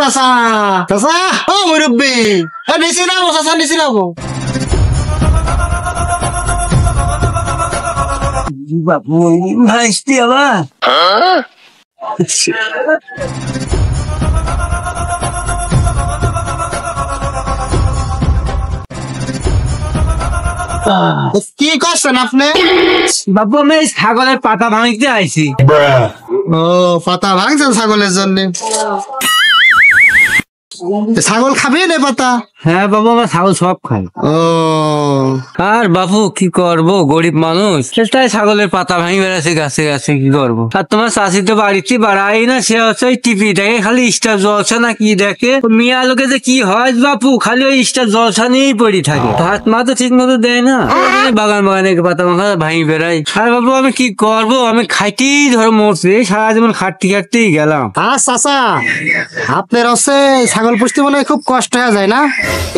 চাচা চাচা ও মুরব্বী নিচে নামো চাচা নিচে নামো বাবু ভাইস্তি আবার কি করছেন আপনি? বাবু আমি ছাগলের পাতা ভাঙতে আইছি। ও পাতা ভাঙছেন ছাগলের জন্য? ছাগল খাবি না পাতা? হ্যাঁ বাবু আমার ছাগল সব খায়। ও আর বাবু কি করবো, গরিব মানুষ, চেষ্টায় ছাগলের পাতা ভাঙি বেড়াচ্ছে গাছে গাছে, কি করবো। আর তোমার চাষি তো বাড়িতে বাড়াই না, সে হচ্ছে ওই টিভি দেখে, খালি স্টার জলসা না কি দেখে। মিয়া লোকে যে কি হয় বাপু, খালি ওই স্টার জলসা নিয়েই পড়ি থাকে, ভাত মা তো ঠিক মতো দেয় না। বাগান বাগানে পাতা মাখা ভাঙি বেড়াই। আর বাবু আমি কি করবো, আমি খাইতেই ধরো মরছি, সারা জীবন খাটতে খাটতেই গেলাম। চাচা আপনার হচ্ছে ছাগল পুষতে মনে খুব কষ্ট হয়ে যায় না?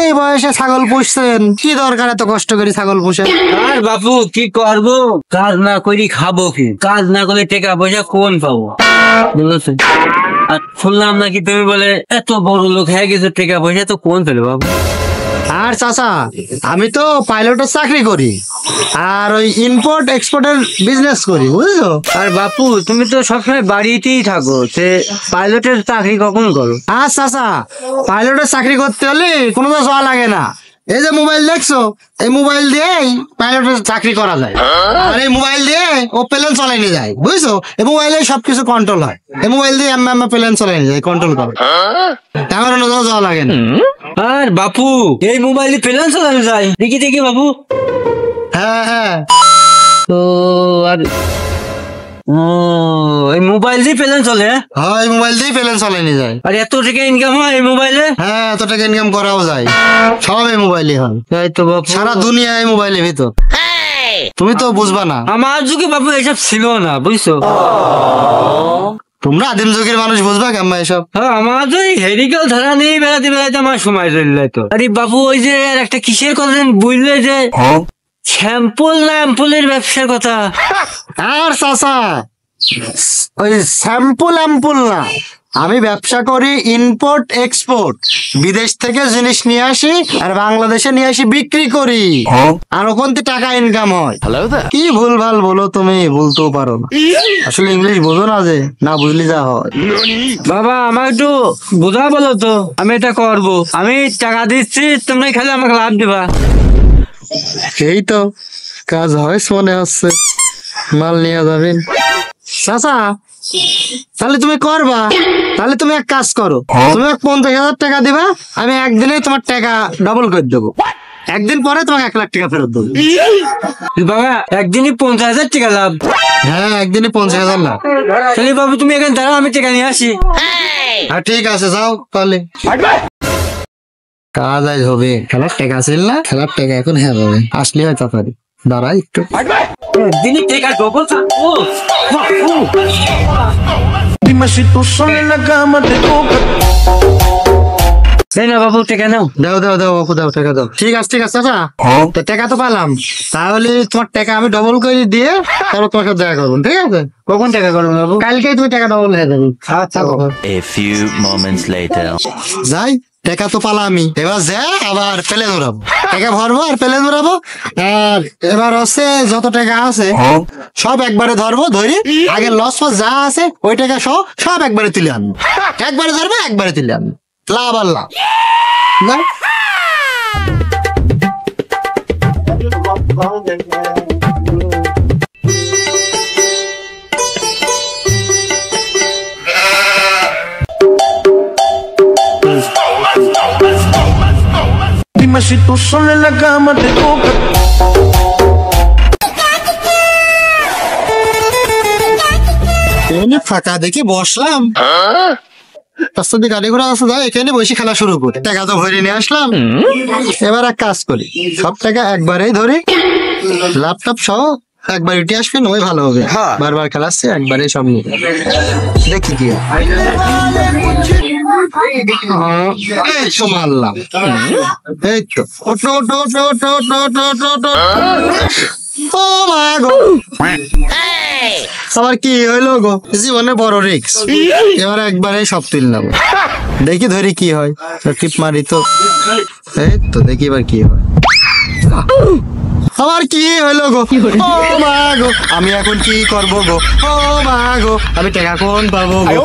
এই বয়সে ছাগল পুষছেন, কি দরকার এত কষ্ট করে ছাগল পুষে? আর বাপু কি করবো, কাজ না করি খাবো কি, কাজ না করলে টাকা পয়সা কোন পাবো বুঝছো। আর শুনলাম নাকি তুমি বলে এত বড় লোক হয়ে গেছো, টাকা পয়সা তো কোন পেলে বাবু। আর চাচা আমি তো পাইলটের চাকরি করি, আর ওই ইম্পোর্ট এক্সপোর্টের বিজনেস করি বুঝছো। আর বাপু তুমি তো সবসময় বাড়িতেই থাকো, সে পাইলটের চাকরি কখন করো? আর চাচা পাইলটের চাকরি করতে হলে কোনো তো যাওয়া লাগে না। এই যে মোবাইল দেখছো, এই মোবাইল দিয়েই পাইলটের চাকরি করা যায়। আর এই মোবাইল দিয়ে ও প্লেন চালাই নিয়ে যায় বুঝছো। এই মোবাইলে সবকিছু কন্ট্রোল হয়, এই মোবাইল দিয়ে প্লেন চালাই নিয়ে যায়, কন্ট্রোল করে, তেমন যাওয়া লাগে না। আর বাপু এই মোবাইলে প্লেন চালানো যায় দেখি দেখি বাবু। হ্যাঁ হ্যাঁ তো আর ও এই মোবাইল দিয়ে প্লেন চলে? হ্যাঁ এই মোবাইল দিয়েই প্লেন চালাই নিয়ে যায়। আর এত টাকা ইনকাম হয় এই মোবাইলে? হ্যাঁ এত টাকা ইনকাম করাও যায়, সব এই মোবাইলে হয়। তাই তো বাপু, সারা দুনিয়া এই মোবাইলের ভিতর, তুমি তো বুঝবা না। আমার যুগে বাবু এসব ছিল না বুঝছো। তোমরা আদিম যুগের মানুষ, বুঝবা কেমন এসব। হ্যাঁ আমার তো এই হেরিকেল ধরা নিয়ে বেড়াতে বেড়াতে আমার সময় চলে তো। আরে বাবু ওই যে একটা কিসের কথা বুঝলে, যে শ্যাম্পুল না অ্যাম্পুলের ব্যবসার কথা। আর চাচা ওই স্যাম্পুল অ্যাম্পুল না, আমি ব্যবসা করি ইম্পোর্ট এক্সপোর্ট, বিদেশ থেকে জিনিস নিয়ে আসি আর বাংলাদেশে নিয়ে আসি বিক্রি করি, আর ওখান থেকে টাকা ইনকাম হয়। কি ভুল ভাল বলো, তুমি বলতেও পারো না, আসলে ইংলিশ বোঝো না, যে না বুঝলি যা হয়। বাবা আমার একটু বোঝা বলো তো, আমি এটা করবো, আমি টাকা দিচ্ছি, তোমরা খালি আমাকে লাভ দিবা। এই তো কাজ হয় মনে হচ্ছে, মাল নিয়ে যাবেন। চাচা তাহলে তুমি করবা, তাহলে তুমি এক কাজ করো, তুমি 50,000 টাকা দিবা, আমি একদিনে তোমার টাকা ডবল করে দেবো, একদিন পরে তোমাকে 1 লাখ টাকা ফেরত দেবো। বাবা একদিনই 50,000 টাকা লাভ? হ্যাঁ একদিনে 50,000 লাভ। তাহলে বাবু তুমি এখানে দাঁড়াও, আমি টাকা নিয়ে আসি। হ্যাঁ ঠিক আছে যাও তাহলে। কাজ আজ হবে, খেলার টাকা ছিল না, খেলার টাকা এখন হ্যাঁ হবে, আসলে হয় তাড়াতাড়ি, দাঁড়াই একটু। দিনই টাকা ডবল থাকবো। না বাবু টাকা নাও। দাও দাও দাও বাপু দাও, টাকা দাও। ঠিক আছে ঠিক আছে চাচা, তো টাকা তো পেলাম, তাহলে তোমার টাকা আমি ডবল করে দিয়ে তারপর তোমার সাথে দেখা করবো, ঠিক আছে? কখন টাকা করবো বাবু? কালকেই তুমি টাকা ডবল হয়ে যাবে। আচ্ছা। A few moments later. যাই, টাকা তো পালাম আমি, এবার যা আবার পেলে ধরাবো, টাকা ভরবো আর পেলে ধরাবো। আর এবার হচ্ছে যত টাকা আছে সব একবারে ধরবো, ধরি আগে লস ফস যা আছে ওই টাকা সব একবারে তুলে আনবো, একবারে ধরবো একবারে তুলে আনবো, লাভ আর লাভ। Dime si tú sola en la cama te toca. ফাঁকা দেখি বসলাম, রাস্তা গাড়ি ঘোড়া আছে, যাই এখানে বসে খেলা শুরু করে, টাকা তো ভরে নিয়ে আসলাম। এবার এক কাজ করি, সব টাকা একবারেই ধরি, ল্যাপটপ সহ একবার উঠে আসবেন, ওই ভালো হবে, বারবার খেলাচ্ছে একবারে সব নিয়ে দেখি কি মারলাম। এই তো ওটো ওটো ওটো ওটো ওটো ওটো ওটো ওটো, ও মা গো, আবার কি হইলো গো, জীবনে বড় রিস্ক, এবার একবারে সব তুললাম। দেখি ধরি কি হয়, টিপ মারি তো, এই তো দেখি এবার কি হয়। আমার কি হলো গো, ও মা গো, আমি এখন কি করবো গো, ও মা গো, আমি টাকা কোন পাবো গো, ও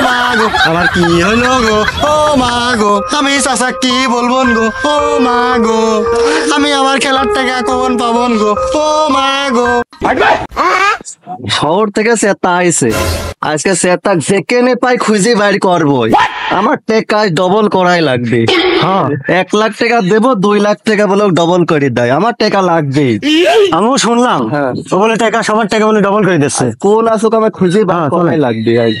মা গো, আমার কি হলো গো, ও মা গো, আমি চাচা কি বলবো গো, ও মা গো, আমি আমার খেলার টাকা কোন পাবন গো, ও মা গো। শহর থেকে সেতা আইছে, আজকে সেতা যেখানে পাই খুঁজে বাইর করবো। আমার টাকা ডবল করাই লাগবে। হ্যাঁ, 1 লাখ টাকা দেবো, 2 লাখ টাকা বলে ডবল করে দেয়, আমার টাকা লাগবে। আমিও শুনলাম ও বলে টাকা, সবার টাকা বলে ডবল করে দিচ্ছে। কোন আসুক আমার খুঁজে বাইর করাই লাগবে। এই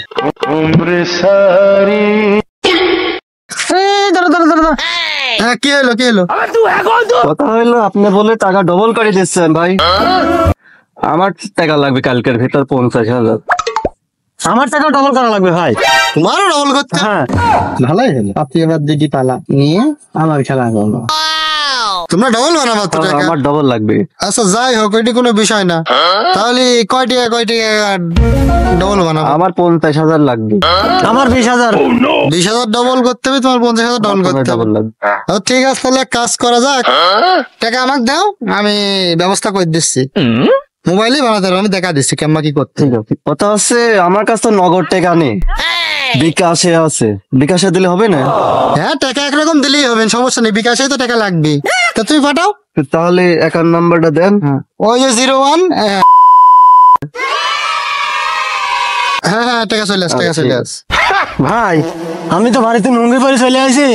ধরো ধরো ধরো ধরো। হ্যাঁ কি হলো কি হলো? কথা হইলো আপনি বলে টাকা ডবল করে দিচ্ছেন ভাই। আমার টাকা লাগবে কালকের ভিতর 50,000। আমার টাকা ডবল করা লাগবে ভাই। তোমারও ডবল করতে? হ্যাঁ, ভালোই হলো, আপনি এবার দিদি পালা নিয়ে আমার খেলা করবো। তোমরা ডবল বানাবো তো টাকা? আমার ডবল লাগবে। আচ্ছা যাই হোক, এটি কোনো বিষয় না। তাহলে কয় টাকা ডবল বানাবো? আমার 50,000 লাগবে। আমার 20,000। 20,000 ডবল করতে হবে, তোমার 50,000 ডবল করতে হবে। ডবল লাগবে। ঠিক আছে, তাহলে এক কাজ করা যাক, টাকা আমাকে দাও, আমি ব্যবস্থা করে দিচ্ছি। মোবাইলে বানাতে পারবো, আমি দেখা দিচ্ছি কেমন কি করতে। ঠিক আছে, কথা হচ্ছে আমার কাছে তো নগদ টাকা নেই, বিকাশে আছে। বিকাশে দিলে হবে না? হ্যাঁ টাকা একরকম দিলেই হবে, সমস্যা নেই, বিকাশে তো টাকা লাগবে। তা তুমি পাঠাও। তাহলে অ্যাকাউন্ট নাম্বারটা দেন। ওই যে 01। হ্যাঁ হ্যাঁ টাকা চলে আস, টাকা চলে আস। ভাই আমি তো বাড়িতে নুঙ্গি পরে চলে আসি,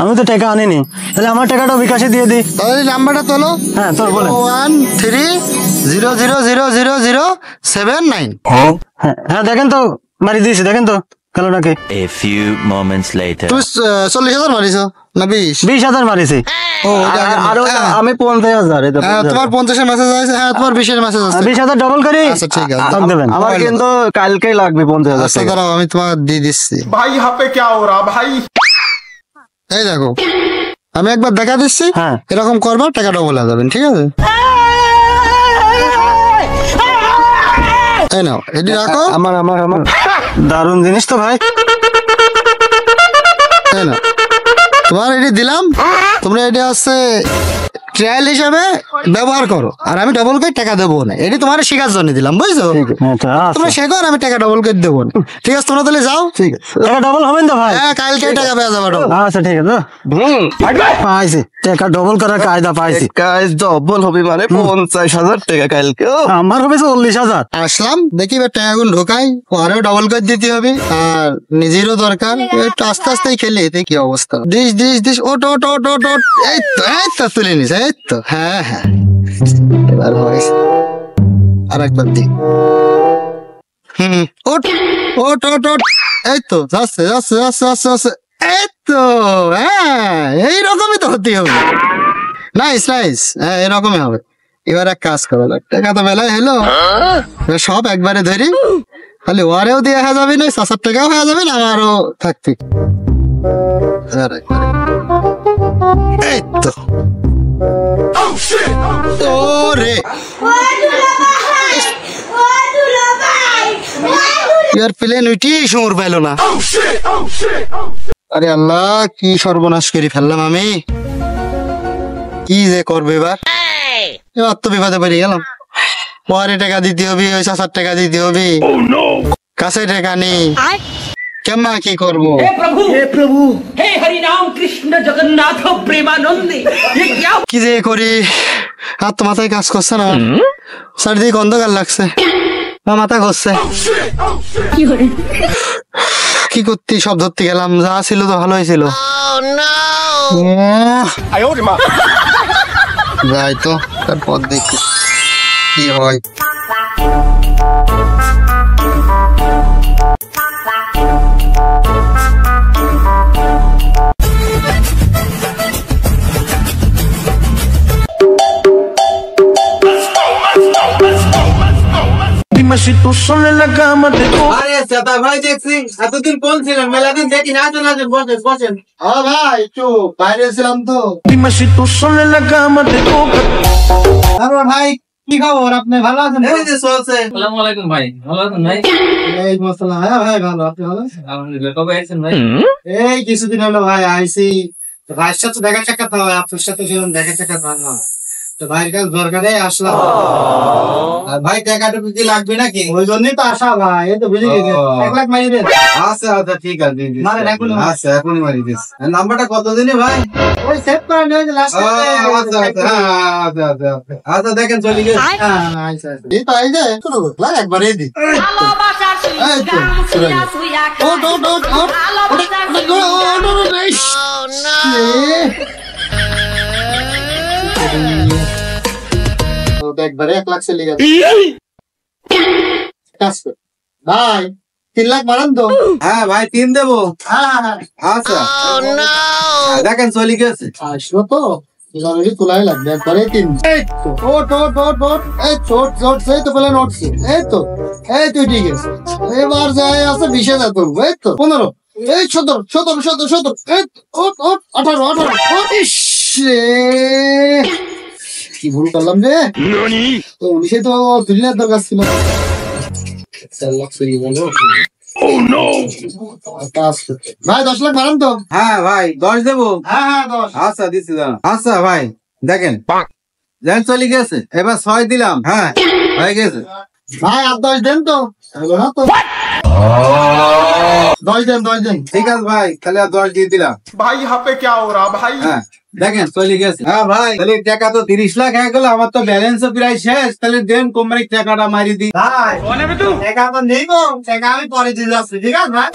আমি তো টাকা আনিনি, তাহলে আমার টাকাটা বিকাশে দিয়ে দিই। তাহলে নাম্বারটা তোলো। হ্যাঁ তোর বলে। 1300000079। হ্যাঁ দেখেন তো, মারি দিয়েছি, দেখেন তো কালোটাকে। A few moments later. তুমি 40,000 মারিছ না 20? 20,000 মারিছি। ও ওটা আগের আর ওই হ্যাঁ। আমি 50,000। হ্যাঁ, তোমার 50-এর মেসেজ আছে, হ্যাঁ তোমার 20-এর মেসেজ আছে। 20,000 ডবল করি। আচ্ছা ঠিক আছে, তখন দেবেন। আমার কিন্তু কালকেই লাগবে 50,000 আচ্ছা টাকা। দাঁড়াও, আমি তোমাকে দিয়ে দিচ্ছি। भाई यहाँ पे क्या हो रहा भाई? এই দেখো, আমি একবার দেখা দিচ্ছি, হ্যাঁ। এরকম করবা, টাকা ডবল হয়ে যাবেন, ঠিক আছে? এই নাও, এটি রাখো। আমার আমার আমার দারুণ জিনিস তো ভাই। এই নাও, তোমার এটি দিলাম, তোমরা এটি হচ্ছে ট্রায়াল হিসাবে ব্যবহার করো, আর আমি ডবল করে টাকা দেবো না, এটি তোমার শেখার জন্য দিলাম, বুঝছো? আচ্ছা, তোমরা শেখো, আর আমি টাকা ডবল করে দেবো না, ঠিক আছে? তোমরা তাহলে যাও। ঠিক আছে। টাকা ডবল হবেন তো ভাই? হ্যাঁ কালকে টাকা পেয়ে যাবো double। আচ্ছা ঠিক আছে, পাইছি টাকা ডবল করার কায়দা পাইছি। কাজ ডবল হবে মানে 50,000 টাকা কালকে। আমার হবে 40,000। আসলাম দেখি এবার টাকা গুলো ঢোকাই, পরেও ডবল করে দিতে হবে, আর নিজেরও দরকার, একটু আস্তে আস্তেই খেলে, এতে কি অবস্থা। ডিশ ডিশ ডিশ, ওট ওট ওট ওট ওট, এই তো তুলে নিস, এই তো, হ্যাঁ হ্যাঁ এবার হয়েছে, আর একবার দি। ওট ওট ওট ওট, এই তো যাচ্ছে যাচ্ছে যাচ্ছে যাচ্ছে যাচ্ছে, এই তো, হ্যাঁ এইরকমই তো হতে হবে। নাইস নাইস, হ্যাঁ এরকমই হবে। এবার এক কাজ করো, টাকা তো বেলায় হলো, এবার সব একবারে ধরি, তাহলে ওয়ারেও দিয়ে হয়ে যাবে না, 7,000 টাকাও হয়ে যাবে না, আমারও থাকতে। আর একবারে। এই তো, ওরে ইয়ার প্লেন উঠি সমর পাইলো না। আরে আল্লাহ, কি সর্বনাশ করে ফেললাম আমি, কি যে করবে এবার? এবার তো বিপদে পড়ে গেলাম, পরে টাকা দিতে হবে, ওই 7,000 টাকা দিতে হবে, কাছে টাকা নেই, কেমন কি করবো? हे प्रभु हे हरि राम कृष्ण जगन्नाथ प्रेमानंद ये क्या কি যে করি, হাত তো মাথায় কাজ করছে না, চারিদিকে অন্ধকার লাগছে, আমার মাথা ঘুরছে, কি করতে সব ধরতে গেলাম, যা ছিল তো ভালোই ছিল। যাই তো, তারপর দেখি কি হয়। Dime si tú solo en la cama te toca. আরে সেটা ভাই দেখছি, এতদিন কোন ছিলেন, মেলাদিন দেখি না, আসেন আসেন, বসেন বসেন। ভাই একটু বাইরে ছিলাম তো। Dime si tú solo en la cama te toca. তারপর ভাই কি খবর, আপনি ভালো আছেন? এই যে চলছে। আসসালামু আলাইকুম ভাই, ভালো আছেন ভাই? এই মশলা, হ্যাঁ ভাই ভালো, আপনি ভালো আছেন? আলহামদুলিল্লাহ। কবে আছেন ভাই? এই কিছুদিন হলো ভাই আইসি, তো ভাইয়ের সাথে দেখা সাক্ষাৎ হয়, আপনার সাথে ছিলাম দেখা সাক্ষাৎ হয় না, তো ভাইয়ের কাছে দরকারে আসলাম। আর ভাই টাকাটুকু কি লাগবে নাকি? ওই জন্যই তো আসা ভাই, এই তো বুঝে গেছি। 1 লাখ মারি দেন। আচ্ছা আচ্ছা ঠিক আছে দিয়ে দিচ্ছি। মারেন, এখনই মারেন। আচ্ছা এখনই মারি দিচ্ছি। নাম্বারটা কত দিনে ভাই? ওই সেভ করে নিয়ে লাস্ট। আচ্ছা আচ্ছা আচ্ছা আচ্ছা আচ্ছা দেখেন চলে গেছে। এই তো এই যে শুরু করলাম একবারে দি। ভালোবাসার এই তো, শুরু হয়ে গেছে। ওট ওট ওট ওট। একবারে 1 লাখ চলে গেছে। কাজ কর। ভাই 3 লাখ বাড়ান তো। হ্যাঁ ভাই 3 দেবো। হ্যাঁ হ্যাঁ আচ্ছা দেখেন চলে গেছে। আসলো তো অলরেডি তোলাই লাগবে একবারে 3। এই তো ওট ওট ওট ওট। এই ছোট ছোট সেই তো বলে নোটছি। এই তো ঠিক আছে। এবার যায় আছে 20,000 তুলবো। এই তো 15। এই 17 17 17 17। এই ওট ওট 18 18। ওট ইস রে, কি ভুল করলাম রে। তো 19 তো তুলনার দরকার ছিল। 4 লাখ চলে গেল। ভাই 10 লাখ বাড়ান তো। হ্যাঁ ভাই 10 দেবো। হ্যাঁ হ্যাঁ 10। আচ্ছা দিচ্ছি দাঁড়ান। আচ্ছা ভাই দেখেন দেন চলে গেছে। এবার 6 দিলাম। হ্যাঁ হয়ে গেছে। ভাই আর 10 দেন তো। হলো না তো। 10 দেন 10 দেন। ঠিক আছে ভাই তাহলে আর 10 দিয়ে দিলাম। भाई यहाँ पे क्या हो रहा भाई? হ্যাঁ দেখেন চলে গেছে। হ্যাঁ ভাই তাহলে টাকা তো 30 লাখ হয়ে গেল। আমার তো ব্যালেন্সও প্রায় শেষ। তাহলে দেন কোম্পানির টাকাটা মারি দিই। ভাই টাকা তো নেই গো, টাকা আমি পরে দিয়ে যাচ্ছি, ঠিক আছে ভাই?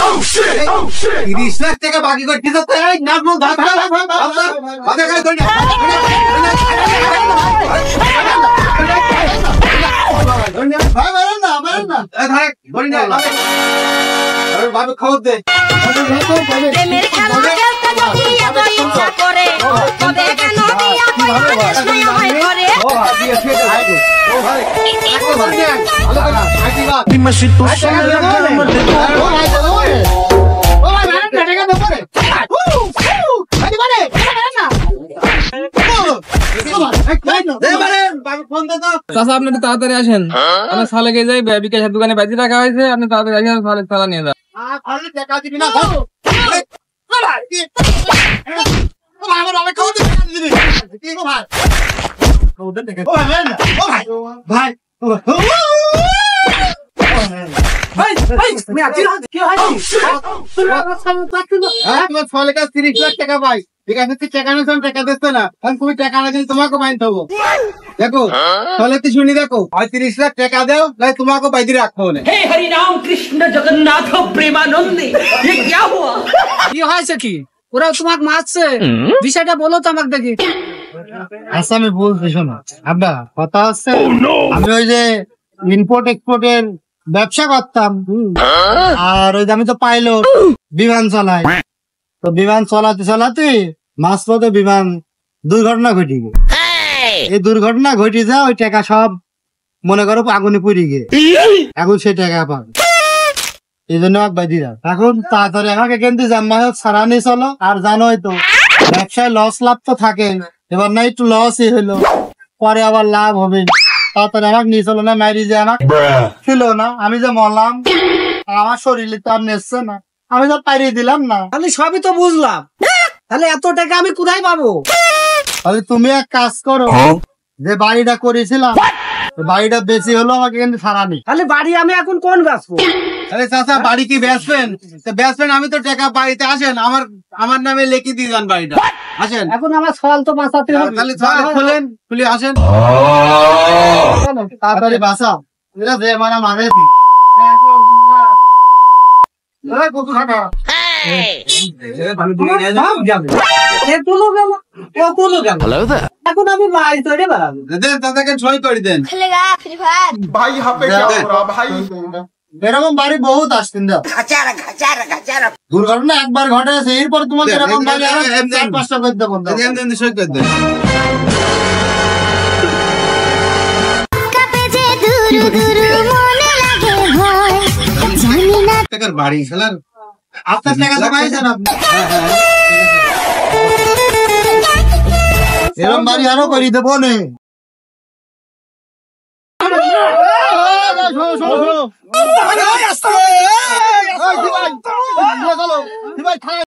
30 লাখ টাকা বাকি করতে তো এই নাক মুখ ধর ধর ধর মাথা খাই ধরে ভাই মারেন না, মারেন না। ধরে ধরে না আরে বাবা খাওয়া দে। প্রেমের খেলা খেলতে যদি এত ইচ্ছা করে তবে কেন বিয়া করে দেশে আমায় করে Dime si tú sales de la cama te ও ভাই চলো রে। ও ভাই মারেন না, টাকা দেবো রে। ভাই দিবারে, টাকা মারেন না। ফোন দে তো। চাচা আপনি একটু তাড়াতাড়ি আসেন, আমার সালেকে যাই বিকাশের দোকানে বাইরে রাখা হয়েছে, আপনি তাড়াতাড়ি আসেন, সালে সালা নিয়ে যান। টাকা দিবি না ভাই। ও ভাই আমার অনেক খাওয়া টাকা দিবি। কি গো ভাই? ওদের টাকা। ও ভাই মারেন না। ও ভাই। ভাই। ভাই ভাই আমি আছি না, কি হয়? তোমার ফলে কাছে 30 লাখ টাকা পাই। ঠিক আছে তুই টাকা নিস টাকা দিচ্ছে না। আমি তুমি টাকা না দিলে তোমাকে বাইন দেবো। দেখো তাহলে তুই শুনি দেখো হয় 30 লাখ টাকা দাও নাই তোমাকে বাইরে রাখবো না। हे हरि राम कृष्ण जगन्नाथ प्रेमानंद ये क्या हुआ? কি হয়েছে কি? ওরা তোমাকে মারছে, বিষয়টা বলো তো আমাকে দেখি। আচ্ছা আমি বলছি শোনো আব্বা, কথা হচ্ছে আমি ওই যে ইম্পোর্ট এক্সপোর্টের ব্যবসা করতাম, আর ওই যে আমি তো পাইলট, বিমান চালাই। তো বিমান চালাতে চালাতে মাঝপথে বিমান দুর্ঘটনা ঘটে গেল। এই দুর্ঘটনা ঘটে যা ওই টাকা সব মনে করো আগুনে পুড়ে গিয়ে এখন সেই টাকা পাবে। এই জন্য এক বাই দিলাম। এখন তাড়াতাড়ি আমাকে কিন্তু জাম্মা ছাড়া নিয়ে চলো। আর জানোই তো ব্যবসায় লস লাভ তো থাকে, এবার না একটু লসই হলো, পরে আবার লাভ হবে। তাড়াতাড়ি আমাকে নিয়ে চলো না, মারি যে আমাকে ছিল না, আমি যে মরলাম আমার শরীরে তো আর নেচ্ছে না, আমি তো পাইয়ে দিলাম না। তাহলে সবই তো বুঝলাম, তাহলে এত টাকা আমি কোথায় পাবো? তাহলে তুমি এক কাজ করো, যে বাড়িটা করেছিলাম বাড়িটা বেশি হলো, আমাকে কিন্তু ছাড়া নেই। তাহলে বাড়ি আমি এখন কোন বেচবো? আরে চাচা বাড়ি কি বেচবেন? বেচবেন আমি তো টাকা বাড়িতে আসেন আমার নামে লিখে দিয়ে যান বাড়িটা। আসেন এখন আমার সওয়াল তো বাঁচাতে হবে। তাহলে খুলেন খুলে আসেন। তাড়াতাড়ি বাঁচাও, এরা যে মানে মানে এখন আমি মাছ ধরে বেড়াবো। দাদাকে সই করে দেন। খেলেগা ফ্রি ফায়ার भाई यहाँ पे क्या हो रहा भाई? এরকম বাড়ি বহুত আসতেন দাও। দুর্ঘটনা একবার ঘটেছে, এরপর তোমাকে এরকম বাড়ি আরো 4-5টা করে দেবো। সই করে দেন। টাকার বাড়ি খেলার আপনার টাকা তো পাইছেন আপনি। এরকম বাড়ি আরো করে দেবো নে। শোনো